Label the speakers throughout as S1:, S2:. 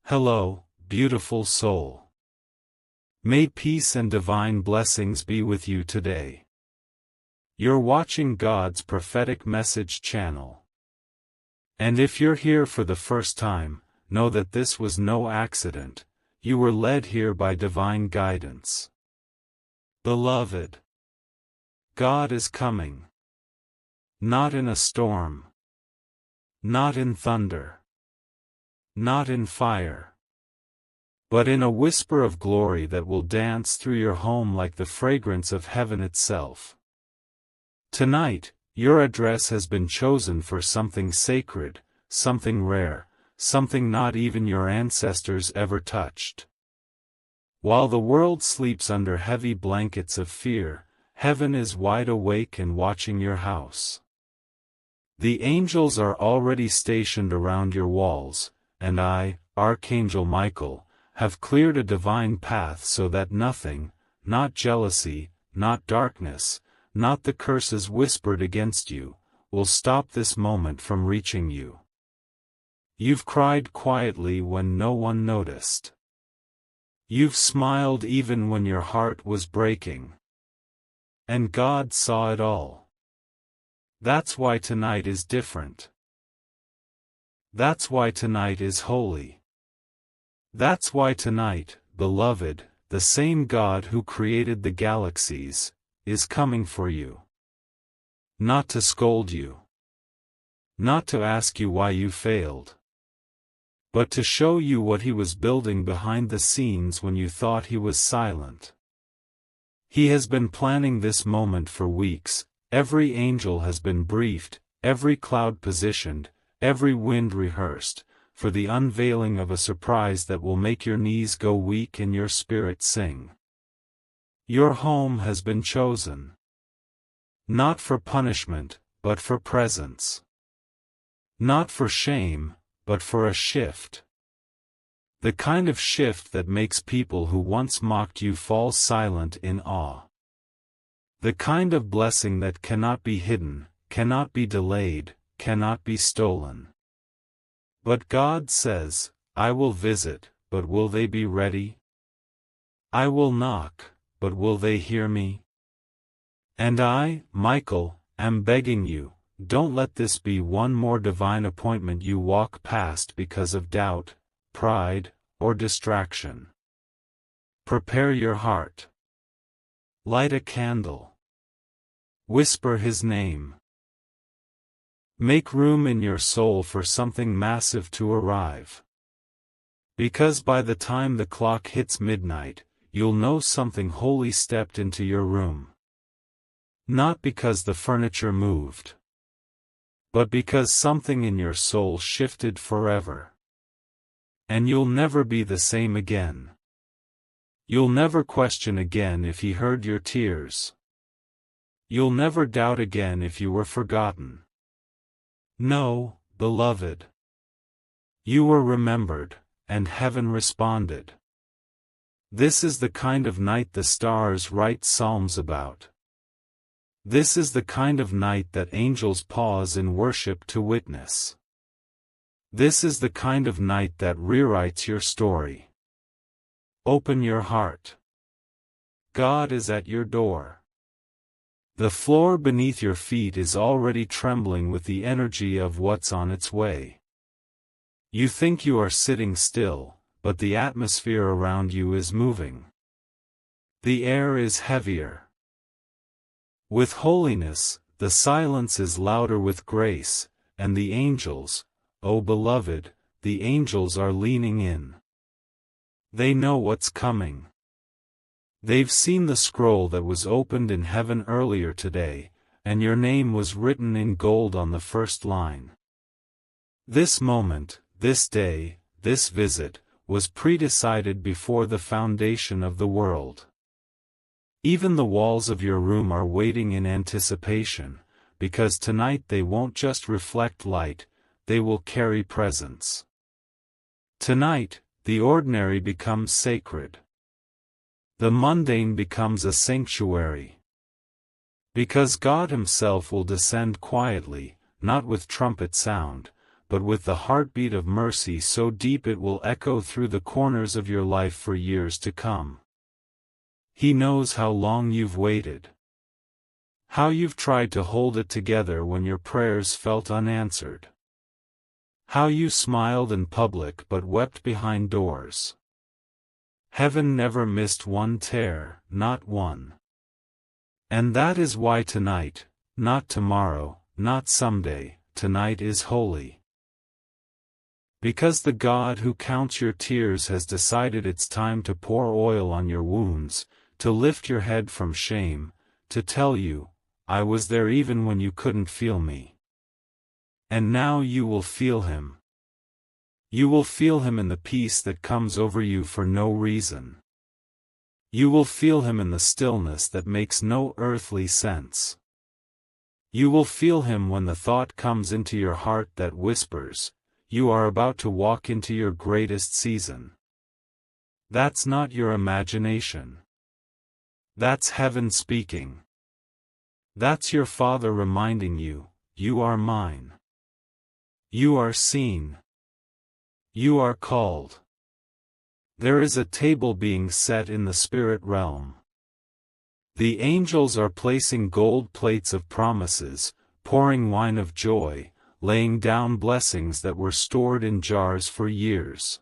S1: Hello, beautiful soul. May peace and divine blessings be with you today. You're watching God's prophetic message channel. And if you're here for the first time, know that this was no accident. You were led here by divine guidance. Beloved, God is coming. Not in a storm. Not in thunder. Not in fire. But in a whisper of glory that will dance through your home like the fragrance of heaven itself. Tonight, your address has been chosen for something sacred, something rare, something not even your ancestors ever touched. While the world sleeps under heavy blankets of fear, heaven is wide awake and watching your house. The angels are already stationed around your walls, and I, Archangel Michael, have cleared a divine path so that nothing, not jealousy, not darkness, not the curses whispered against you, will stop this moment from reaching you. You've cried quietly when no one noticed. You've smiled even when your heart was breaking. And God saw it all. That's why tonight is different. That's why tonight is holy. That's why tonight, beloved, the same God who created the galaxies, is coming for you. Not to scold you. Not to ask you why you failed. But to show you what He was building behind the scenes when you thought He was silent. He has been planning this moment for weeks. Every angel has been briefed, every cloud positioned, every wind rehearsed, for the unveiling of a surprise that will make your knees go weak and your spirit sing. Your home has been chosen. Not for punishment, but for presence. Not for shame, but for a shift. The kind of shift that makes people who once mocked you fall silent in awe. The kind of blessing that cannot be hidden, cannot be delayed, cannot be stolen. But God says, I will visit, but will they be ready? I will knock, but will they hear me? And I, Michael, am begging you, don't let this be one more divine appointment you walk past because of doubt, pride, or distraction. Prepare your heart. Light a candle. Whisper His name. Make room in your soul for something massive to arrive. Because by the time the clock hits midnight, you'll know something holy stepped into your room. Not because the furniture moved, but because something in your soul shifted forever. And you'll never be the same again. You'll never question again if He heard your tears. You'll never doubt again if you were forgotten. No, beloved. You were remembered, and heaven responded. This is the kind of night the stars write psalms about. This is the kind of night that angels pause in worship to witness. This is the kind of night that rewrites your story. Open your heart. God is at your door. The floor beneath your feet is already trembling with the energy of what's on its way. You think you are sitting still, but the atmosphere around you is moving. The air is heavier. With holiness, the silence is louder with grace, and the angels, oh beloved, the angels are leaning in. They know what's coming. They've seen the scroll that was opened in heaven earlier today, and your name was written in gold on the first line. This moment, this day, this visit, was predecided before the foundation of the world. Even the walls of your room are waiting in anticipation, because tonight they won't just reflect light, they will carry presence. Tonight, the ordinary becomes sacred. The mundane becomes a sanctuary. Because God Himself will descend quietly, not with trumpet sound, but with the heartbeat of mercy so deep it will echo through the corners of your life for years to come. He knows how long you've waited. How you've tried to hold it together when your prayers felt unanswered. How you smiled in public but wept behind doors. Heaven never missed one tear, not one. And that is why tonight, not tomorrow, not someday, tonight is holy. Because the God who counts your tears has decided it's time to pour oil on your wounds, to lift your head from shame, to tell you, I was there even when you couldn't feel me. And now you will feel Him. You will feel Him in the peace that comes over you for no reason. You will feel Him in the stillness that makes no earthly sense. You will feel Him when the thought comes into your heart that whispers, you are about to walk into your greatest season. That's not your imagination. That's heaven speaking. That's your Father reminding you, you are mine. You are seen. You are called. There is a table being set in the spirit realm. The angels are placing gold plates of promises, pouring wine of joy, laying down blessings that were stored in jars for years.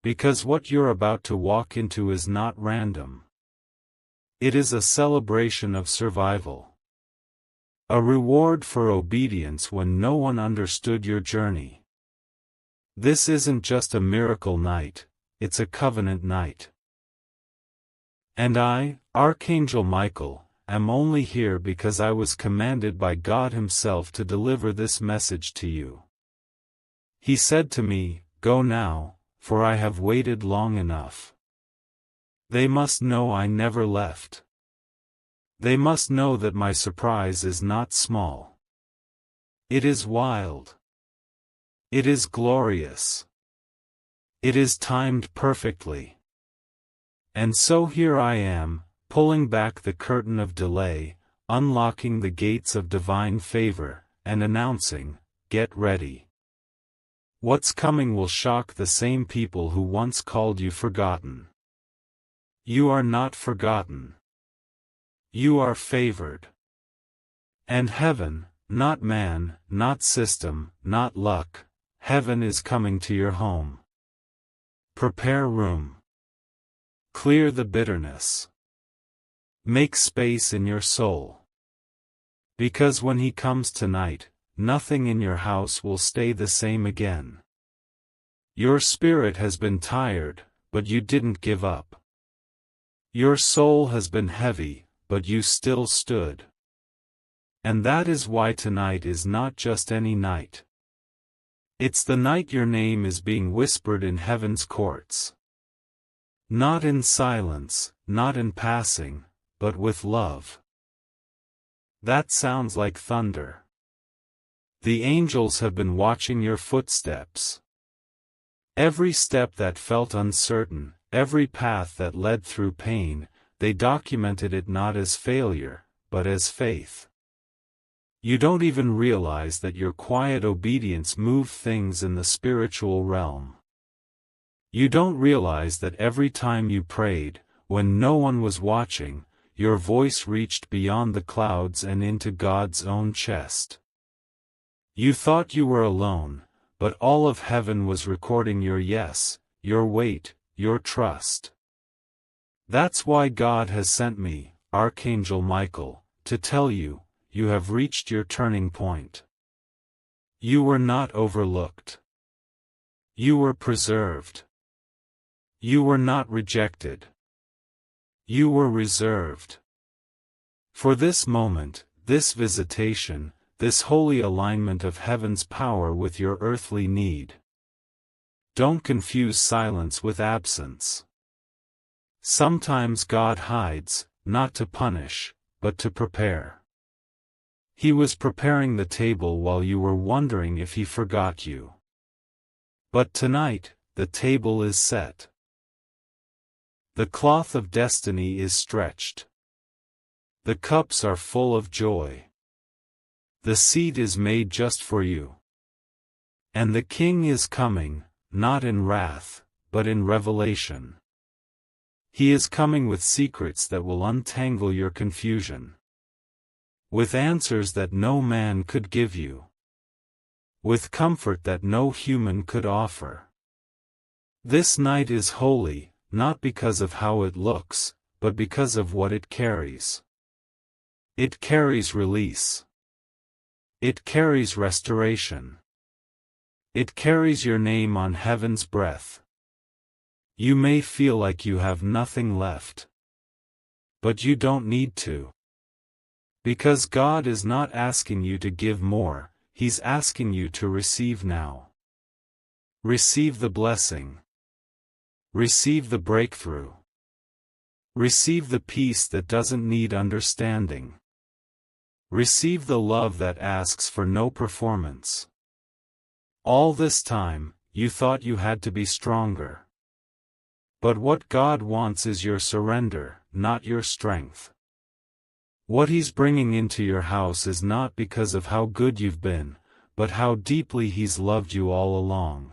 S1: Because what you're about to walk into is not random. It is a celebration of survival. A reward for obedience when no one understood your journey. This isn't just a miracle night, it's a covenant night. And I, Archangel Michael, am only here because I was commanded by God Himself to deliver this message to you. He said to me, go now, for I have waited long enough. They must know I never left. They must know that my surprise is not small. It is wild. It is glorious. It is timed perfectly. And so here I am, pulling back the curtain of delay, unlocking the gates of divine favor, and announcing, get ready. What's coming will shock the same people who once called you forgotten. You are not forgotten. You are favored. And heaven, not man, not system, not luck, heaven is coming to your home. Prepare room. Clear the bitterness. Make space in your soul. Because when He comes tonight, nothing in your house will stay the same again. Your spirit has been tired, but you didn't give up. Your soul has been heavy, but you still stood. And that is why tonight is not just any night. It's the night your name is being whispered in heaven's courts. Not in silence, not in passing, but with love. That sounds like thunder. The angels have been watching your footsteps. Every step that felt uncertain, every path that led through pain, they documented it not as failure, but as faith. You don't even realize that your quiet obedience moved things in the spiritual realm. You don't realize that every time you prayed, when no one was watching, your voice reached beyond the clouds and into God's own chest. You thought you were alone, but all of heaven was recording your yes, your wait, your trust. That's why God has sent me, Archangel Michael, to tell you, you have reached your turning point. You were not overlooked. You were preserved. You were not rejected. You were reserved. For this moment, this visitation, this holy alignment of heaven's power with your earthly need. Don't confuse silence with absence. Sometimes God hides, not to punish, but to prepare. He was preparing the table while you were wondering if He forgot you. But tonight, the table is set. The cloth of destiny is stretched. The cups are full of joy. The seat is made just for you. And the King is coming, not in wrath, but in revelation. He is coming with secrets that will untangle your confusion. With answers that no man could give you. With comfort that no human could offer. This night is holy, not because of how it looks, but because of what it carries. It carries release. It carries restoration. It carries your name on heaven's breath. You may feel like you have nothing left. But you don't need to. Because God is not asking you to give more, He's asking you to receive now. Receive the blessing. Receive the breakthrough. Receive the peace that doesn't need understanding. Receive the love that asks for no performance. All this time, you thought you had to be stronger. But what God wants is your surrender, not your strength. What He's bringing into your house is not because of how good you've been, but how deeply He's loved you all along.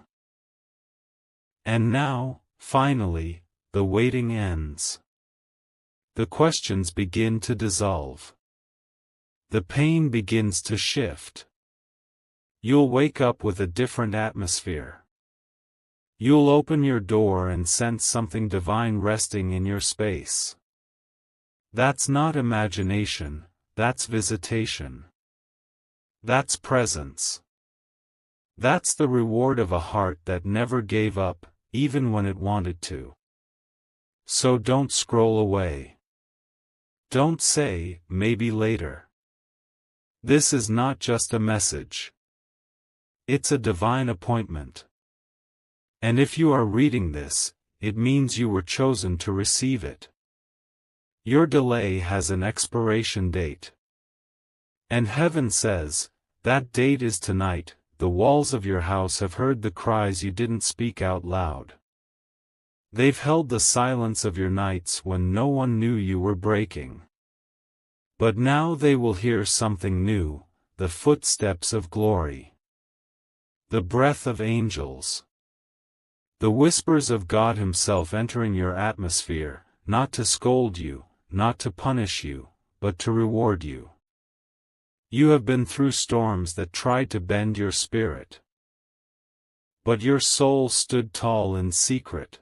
S1: And now, finally, the waiting ends. The questions begin to dissolve. The pain begins to shift. You'll wake up with a different atmosphere. You'll open your door and sense something divine resting in your space. That's not imagination, that's visitation. That's presence. That's the reward of a heart that never gave up, even when it wanted to. So don't scroll away. Don't say, maybe later. This is not just a message. It's a divine appointment. And if you are reading this, it means you were chosen to receive it. Your delay has an expiration date. And heaven says, that date is tonight. The walls of your house have heard the cries you didn't speak out loud. They've held the silence of your nights when no one knew you were breaking. But now they will hear something new, the footsteps of glory. The breath of angels. The whispers of God Himself entering your atmosphere, not to scold you, not to punish you, but to reward you. You have been through storms that tried to bend your spirit. But your soul stood tall in secret.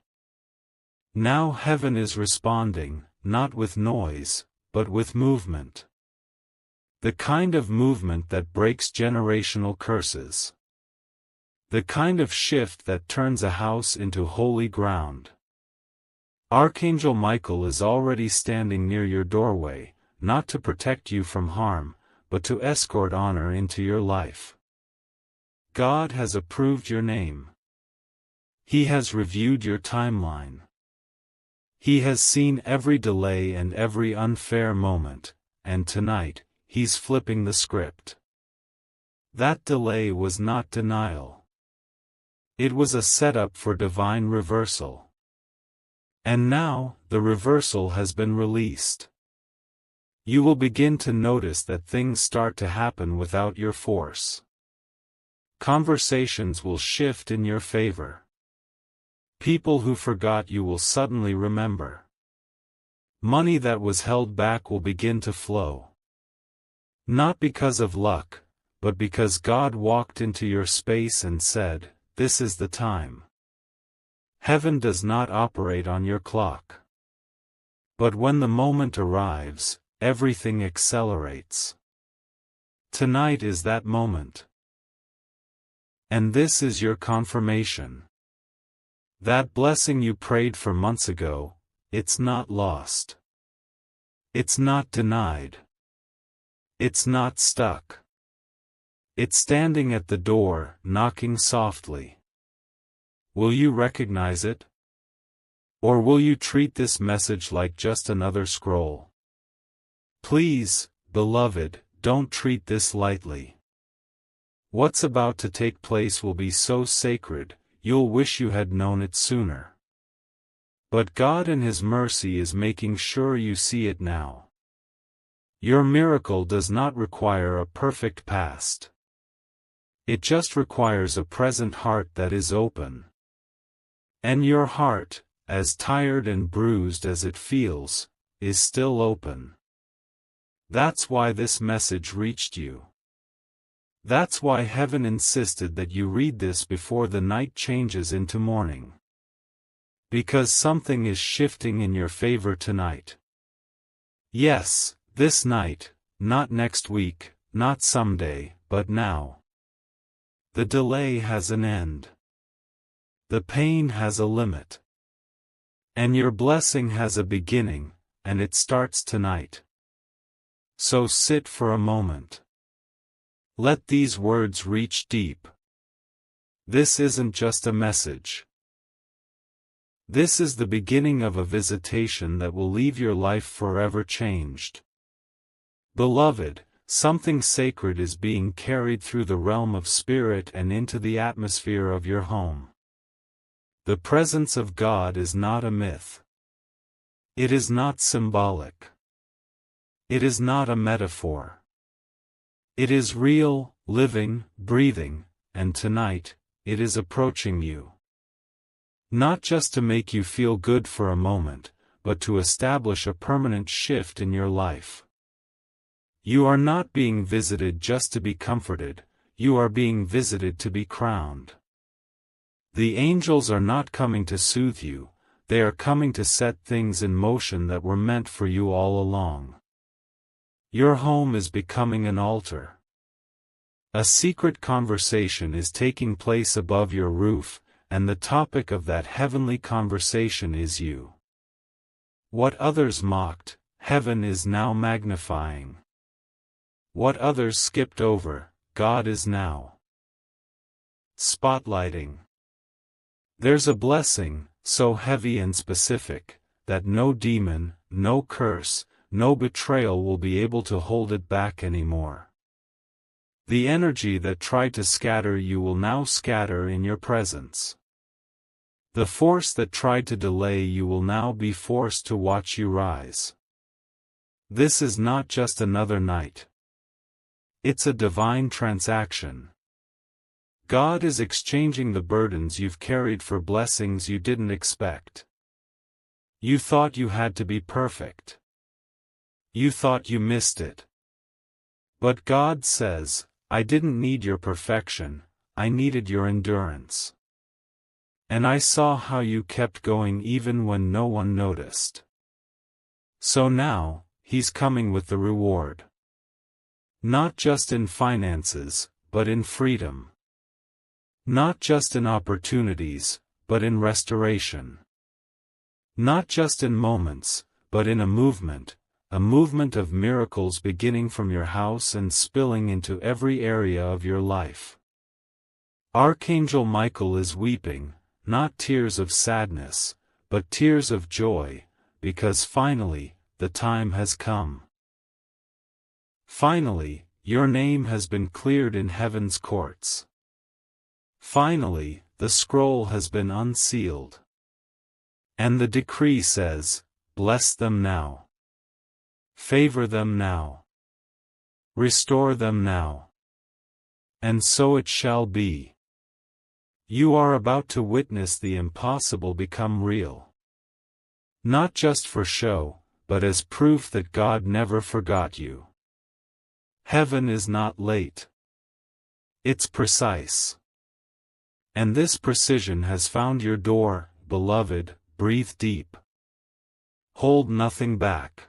S1: Now heaven is responding, not with noise, but with movement. The kind of movement that breaks generational curses. The kind of shift that turns a house into holy ground. Archangel Michael is already standing near your doorway, not to protect you from harm, but to escort honor into your life. God has approved your name. He has reviewed your timeline. He has seen every delay and every unfair moment, and tonight, He's flipping the script. That delay was not denial. It was a setup for divine reversal. And now, the reversal has been released. You will begin to notice that things start to happen without your force. Conversations will shift in your favor. People who forgot you will suddenly remember. Money that was held back will begin to flow. Not because of luck, but because God walked into your space and said, "This is the time." Heaven does not operate on your clock. But when the moment arrives, everything accelerates. Tonight is that moment. And this is your confirmation. That blessing you prayed for months ago, it's not lost. It's not denied. It's not stuck. It's standing at the door, knocking softly. Will you recognize it? Or will you treat this message like just another scroll? Please, beloved, don't treat this lightly. What's about to take place will be so sacred, you'll wish you had known it sooner. But God in His mercy is making sure you see it now. Your miracle does not require a perfect past. It just requires a present heart that is open. And your heart, as tired and bruised as it feels, is still open. That's why this message reached you. That's why heaven insisted that you read this before the night changes into morning. Because something is shifting in your favor tonight. Yes, this night, not next week, not someday, but now. The delay has an end. The pain has a limit. And your blessing has a beginning, and it starts tonight. So sit for a moment. Let these words reach deep. This isn't just a message. This is the beginning of a visitation that will leave your life forever changed. Beloved, something sacred is being carried through the realm of spirit and into the atmosphere of your home. The presence of God is not a myth. It is not symbolic. It is not a metaphor. It is real, living, breathing, and tonight, it is approaching you. Not just to make you feel good for a moment, but to establish a permanent shift in your life. You are not being visited just to be comforted, you are being visited to be crowned. The angels are not coming to soothe you, they are coming to set things in motion that were meant for you all along. Your home is becoming an altar. A secret conversation is taking place above your roof, and the topic of that heavenly conversation is you. What others mocked, heaven is now magnifying. What others skipped over, God is now spotlighting. There's a blessing, so heavy and specific, that no demon, no curse, no betrayal will be able to hold it back anymore. The energy that tried to scatter you will now scatter in your presence. The force that tried to delay you will now be forced to watch you rise. This is not just another night. It's a divine transaction. God is exchanging the burdens you've carried for blessings you didn't expect. You thought you had to be perfect. You thought you missed it. But God says, I didn't need your perfection, I needed your endurance. And I saw how you kept going even when no one noticed. So now, He's coming with the reward. Not just in finances, but in freedom. Not just in opportunities, but in restoration. Not just in moments, but in a movement of miracles beginning from your house and spilling into every area of your life. Archangel Michael is weeping, not tears of sadness, but tears of joy, because finally, the time has come. Finally, your name has been cleared in heaven's courts. Finally, the scroll has been unsealed. And the decree says, bless them now. Favor them now. Restore them now. And so it shall be. You are about to witness the impossible become real. Not just for show, but as proof that God never forgot you. Heaven is not late. It's precise. And this precision has found your door, beloved, breathe deep. Hold nothing back.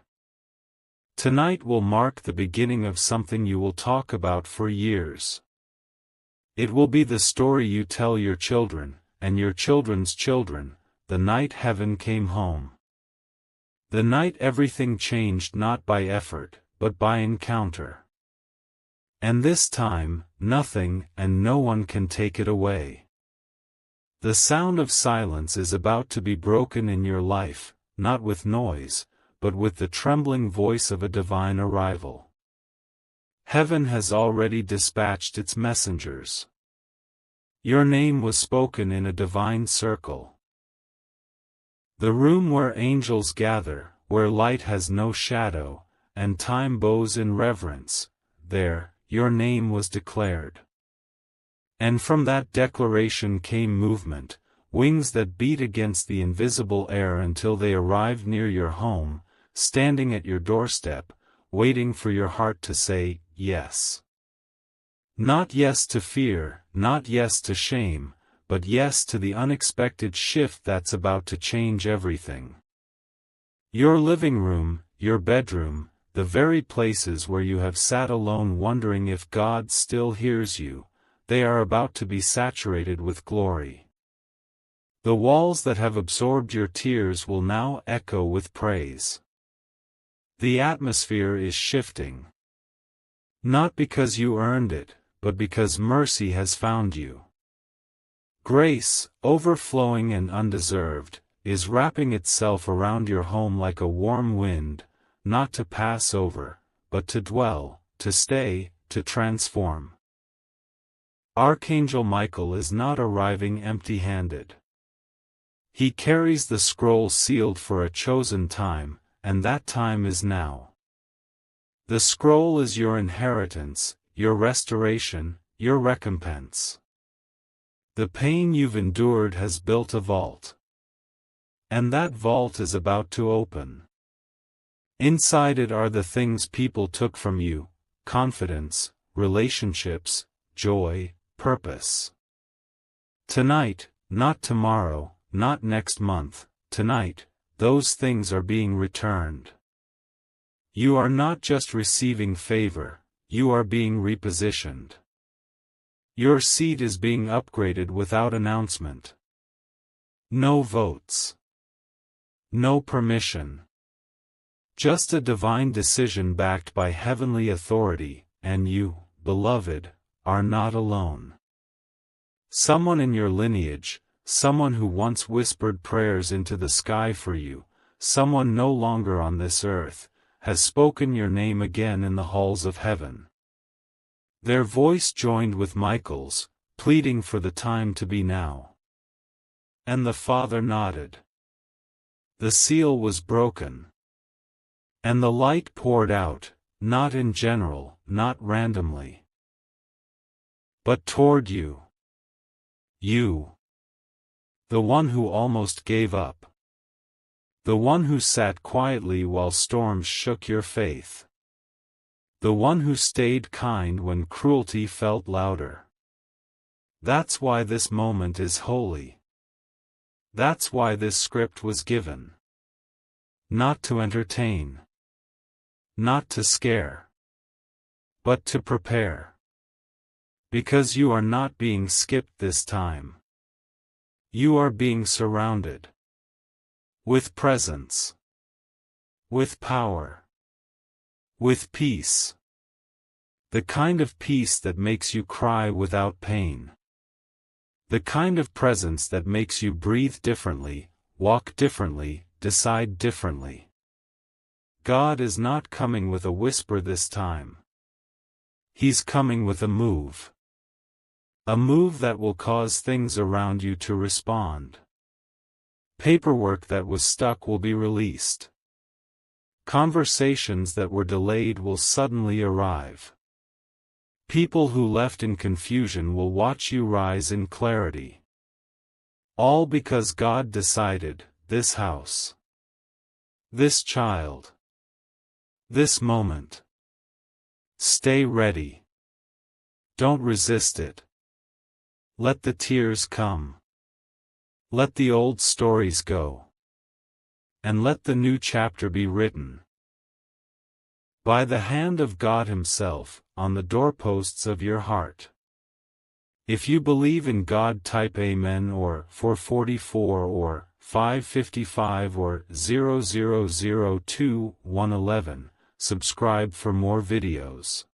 S1: Tonight will mark the beginning of something you will talk about for years. It will be the story you tell your children, and your children's children, the night heaven came home. The night everything changed not by effort, but by encounter. And this time, nothing and no one can take it away. The sound of silence is about to be broken in your life, not with noise, but with the trembling voice of a divine arrival. Heaven has already dispatched its messengers. Your name was spoken in a divine circle. The room where angels gather, where light has no shadow, and time bows in reverence, there, your name was declared. And from that declaration came movement, wings that beat against the invisible air until they arrived near your home, standing at your doorstep, waiting for your heart to say, yes. Not yes to fear, not yes to shame, but yes to the unexpected shift that's about to change everything. Your living room, your bedroom, the very places where you have sat alone wondering if God still hears you, they are about to be saturated with glory. The walls that have absorbed your tears will now echo with praise. The atmosphere is shifting. Not because you earned it, but because mercy has found you. Grace, overflowing and undeserved, is wrapping itself around your home like a warm wind, not to pass over, but to dwell, to stay, to transform. Archangel Michael is not arriving empty-handed. He carries the scroll sealed for a chosen time, and that time is now. The scroll is your inheritance, your restoration, your recompense. The pain you've endured has built a vault. And that vault is about to open. Inside it are the things people took from you: confidence, relationships, joy, purpose. Tonight, not tomorrow, not next month, tonight, those things are being returned. You are not just receiving favor, you are being repositioned. Your seat is being upgraded without announcement. No votes. No permission. Just a divine decision backed by heavenly authority, and you, beloved, are not alone. Someone in your lineage, someone who once whispered prayers into the sky for you, someone no longer on this earth, has spoken your name again in the halls of heaven. Their voice joined with Michael's, pleading for the time to be now. And the Father nodded. The seal was broken. And the light poured out, not in general, not randomly. But toward you. You. The one who almost gave up. The one who sat quietly while storms shook your faith. The one who stayed kind when cruelty felt louder. That's why this moment is holy. That's why this script was given. Not to entertain. Not to scare. But to prepare. Because you are not being skipped this time. You are being surrounded. With presence. With power. With peace. The kind of peace that makes you cry without pain. The kind of presence that makes you breathe differently, walk differently, decide differently. God is not coming with a whisper this time. He's coming with a move. A move that will cause things around you to respond. Paperwork that was stuck will be released. Conversations that were delayed will suddenly arrive. People who left in confusion will watch you rise in clarity. All because God decided, this house. This child. This moment. Stay ready. Don't resist it. Let the tears come. Let the old stories go. And let the new chapter be written. By the hand of God Himself, on the doorposts of your heart. If you believe in God, type Amen or 444 or 555 or 0002 111. Subscribe for more videos.